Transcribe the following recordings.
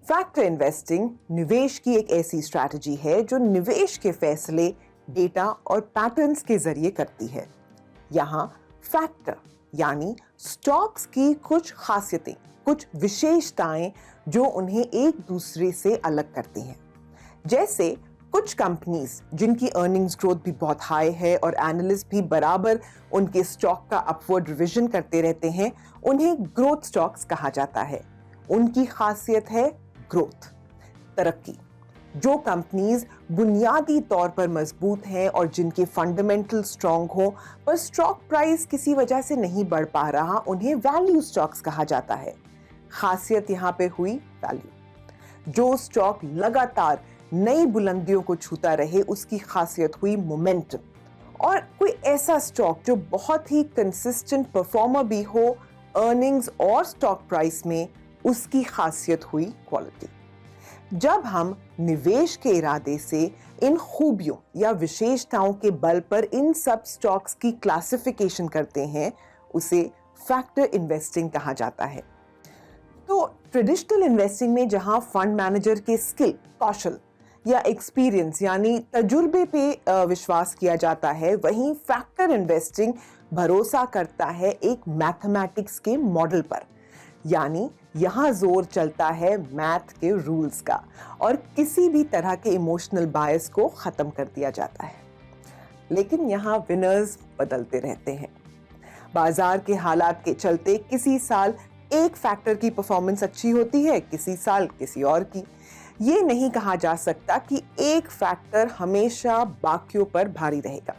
Factor investing निवेश की एक ऐसी स्ट्रैटेजी है जो निवेश के फैसले डेटा और पैटर्न्स के जरिए करती है। यहाँ फैक्टर यानी स्टॉक्स की कुछ खासियतें, कुछ विशेषताएं जो उन्हें एक दूसरे से अलग करती हैं। जैसे कुछ कंपनीज जिनकी अर्निंग्स ग्रोथ भी बहुत हाई है और एनालिस्ट भी बराबर उनके स्टॉक का अपवर्ड रिवीजन करते रहते हैं, उन्हें ग्रोथ स्टॉक्स कहा जाता है। उनकी खासियत है ग्रोथ, तरक्की। जो कंपनीज बुनियादी तौर पर मजबूत हैं और जिनके फंडामेंटल स्ट्रांग हो पर स्टॉक प्राइस किसी वजह से नहीं बढ़ पा रहा, उन्हें वैल्यू स्टॉक्स कहा जाता है। खासियत यहाँ पे हुई वैल्यू। जो स्टॉक लगातार नई बुलंदियों को छूता रहे, उसकी खासियत हुई मोमेंटम। और कोई ऐसा स्टॉक जो बहुत ही कंसिस्टेंट परफॉर्मर भी हो अर्निंग्स और स्टॉक प्राइस में, उसकी खासियत हुई क्वालिटी। जब हम निवेश के इरादे से इन खूबियों या विशेषताओं के बल पर इन सब स्टॉक्स की क्लासिफिकेशन करते हैं, उसे फैक्टर इन्वेस्टिंग कहा जाता है। तो ट्रेडिशनल इन्वेस्टिंग में जहां फंड मैनेजर के स्किल, कौशल या एक्सपीरियंस यानी तजुर्बे पे विश्वास किया जाता है, वहीं फैक्टर इन्वेस्टिंग भरोसा करता है एक मैथमेटिक्स के मॉडल पर। यानी यहाँ जोर चलता है मैथ के रूल्स का और किसी भी तरह के इमोशनल बायस को खत्म कर दिया जाता है। लेकिन यहाँ विनर्स बदलते रहते हैं। बाजार के हालात के चलते किसी साल एक फैक्टर की परफॉर्मेंस अच्छी होती है, किसी साल किसी और की। ये नहीं कहा जा सकता कि एक फैक्टर हमेशा बाकियों पर भारी रहेगा।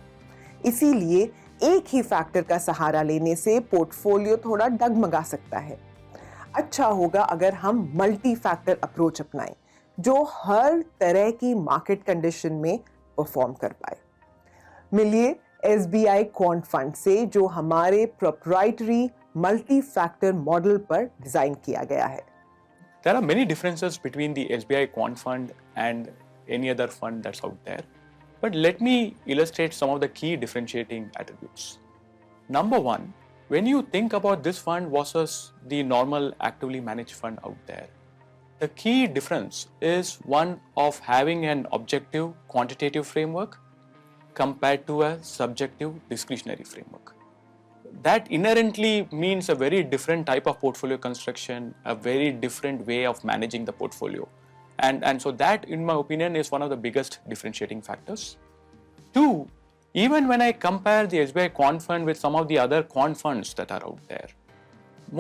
इसीलिए एक ही फैक्टर का सहारा लेने से पोर्टफोलियो थोड़ा डगमगा सकता है। अच्छा होगा अगर हम मल्टी फैक्टर अप्रोच अपनाएं जो हर तरह की मार्केट कंडीशन में परफॉर्म कर पाए। मिलिए एसबीआई क्वांट फंड से जो हमारे प्रोप्राइटरी मल्टी फैक्टर मॉडल पर डिजाइन किया गया है। There are many differences between the SBI Quant Fund and any other fund that's out there. But let me illustrate some of the key differentiating attributes. Number one, when you think about this fund versus the normal actively managed fund out there, the key difference is one of having an objective quantitative framework compared to a subjective discretionary framework. That inherently means a very different type of portfolio construction, a very different way of managing the portfolio. And so that, in my opinion, is one of the biggest differentiating factors. Two, even when I compare the SBI Quant Fund with some of the other quant funds that are out there,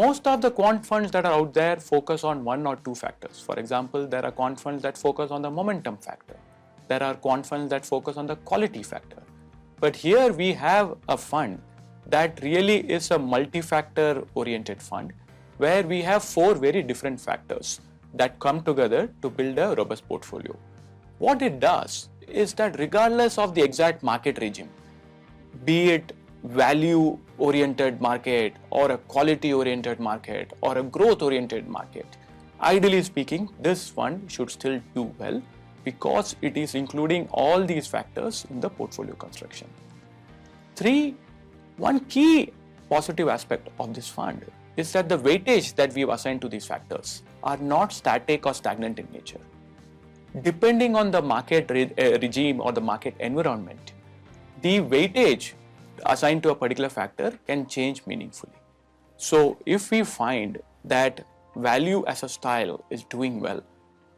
most of the quant funds that are out there focus on one or two factors. For example, there are quant funds that focus on the momentum factor. There are quant funds that focus on the quality factor. But here we have a fund that really is a multi-factor oriented fund where we have four very different factors that come together to build a robust portfolio. What it does is that regardless of the exact market regime, be it value oriented market or a quality oriented market or a growth oriented market, ideally speaking, this fund should still do well because it is including all these factors in the portfolio construction. Three, one key positive aspect of this fund is that the weightage that we've assigned to these factors are not static or stagnant in nature. Depending on the market regime or the market environment, the weightage assigned to a particular factor can change meaningfully. So if we find that value as a style is doing well,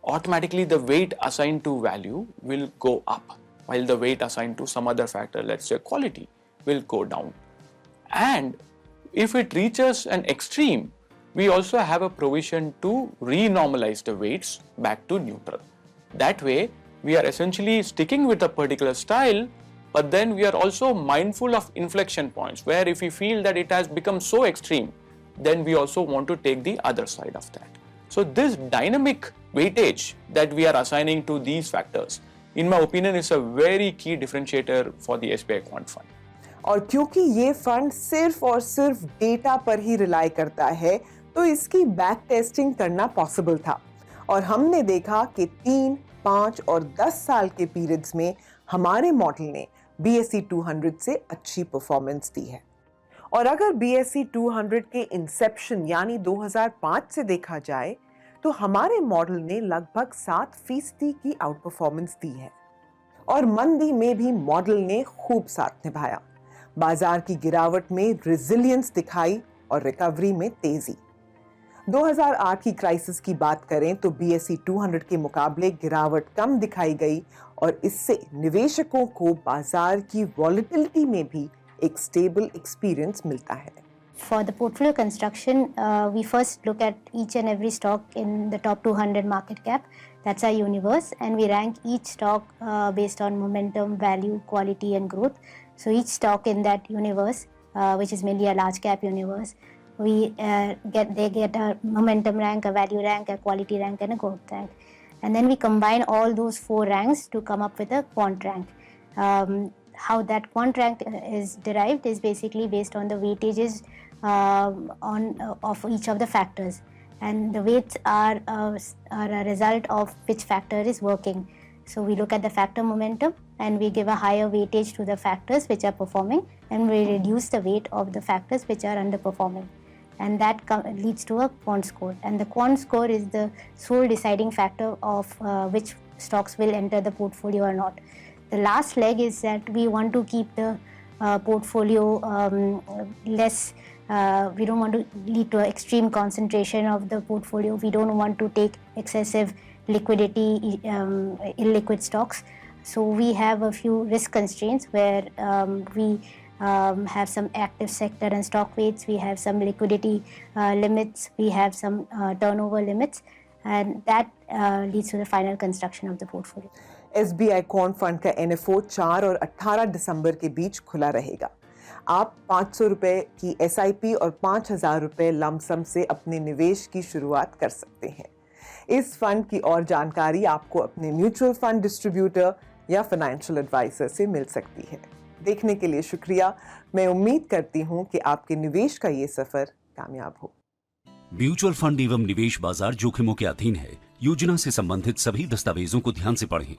automatically the weight assigned to value will go up, while the weight assigned to some other factor, let's say quality, will go down. And if it reaches an extreme, we also have a provision to renormalize the weights back to neutral. That way, we are essentially sticking with a particular style, but then we are also mindful of inflection points where if we feel that it has become so extreme, then we also want to take the other side of that. So this dynamic weightage that we are assigning to these factors, in my opinion, is a very key differentiator for the SBI Quant Fund. और क्योंकि ये fund सिर्फ और सिर्फ data पर ही rely करता है, तो इसकी बैक टेस्टिंग करना पॉसिबल था और हमने देखा कि 3, 5 और 10 साल के पीरियड्स में हमारे मॉडल ने BSE 200 से अच्छी परफॉर्मेंस दी है। और अगर BSE 200 के इंसेप्शन यानी 2005 से देखा जाए तो हमारे मॉडल ने लगभग 7% की आउट परफॉर्मेंस दी है और मंदी में भी मॉडल ने खूब साथ निभाया। बाजार की गिरावट में रेजिलियंस दिखाई और रिकवरी में तेजी। 2008 की क्राइसिस की बात करें तो BSE 200 के मुकाबले गिरावट कम दिखाई गई और इससे निवेशकों को बाजार की वॉलेटिलिटी में भी एक स्टेबल एक्सपीरियंस मिलता है। For the portfolio construction, we first look at each and every stock in the top 200 market cap. That's our universe, and we rank each stock based on momentum, value, quality, and growth. So each stock in that universe, which is mainly a large cap universe, they get a momentum rank, a value rank, a quality rank, and a growth rank. And then we combine all those 4 ranks to come up with a quant rank. How that quant rank is derived is basically based on the weightages of each of the factors, and the weights are a result of which factor is working. So we look at the factor momentum and we give a higher weightage to the factors which are performing, and we reduce the weight of the factors which are underperforming, and that leads to a quant score. And the quant score is the sole deciding factor of which stocks will enter the portfolio or not. The last leg is that we want to keep the portfolio less. We don't want to lead to an extreme concentration of the portfolio. We don't want to take excessive liquidity, illiquid stocks. So we have a few risk constraints where we have some active sector and stock weights, we have some liquidity limits, we have some turnover limits, and that leads to the final construction of the portfolio. SBI quant fund का NFO 4 और 18 दिसंबर के बीच खुला रहेगा। आप 500 रुपए की SIP और 5,000 रुपए लमसम से अपने निवेश की शुरुआत कर सकते हैं। इस फंड की और जानकारी आपको अपने म्यूचुअल फंड डिस्ट्रीब्यूटर या फाइनेंशियल एडवाइजर से मिल सकती है। देखने के लिए शुक्रिया। मैं उम्मीद करती हूं कि आपके निवेश का ये सफर कामयाब हो। म्यूचुअल फंड एवं निवेश बाजार जोखिमों के अधीन है। योजना से संबंधित सभी दस्तावेजों को ध्यान से पढ़ें।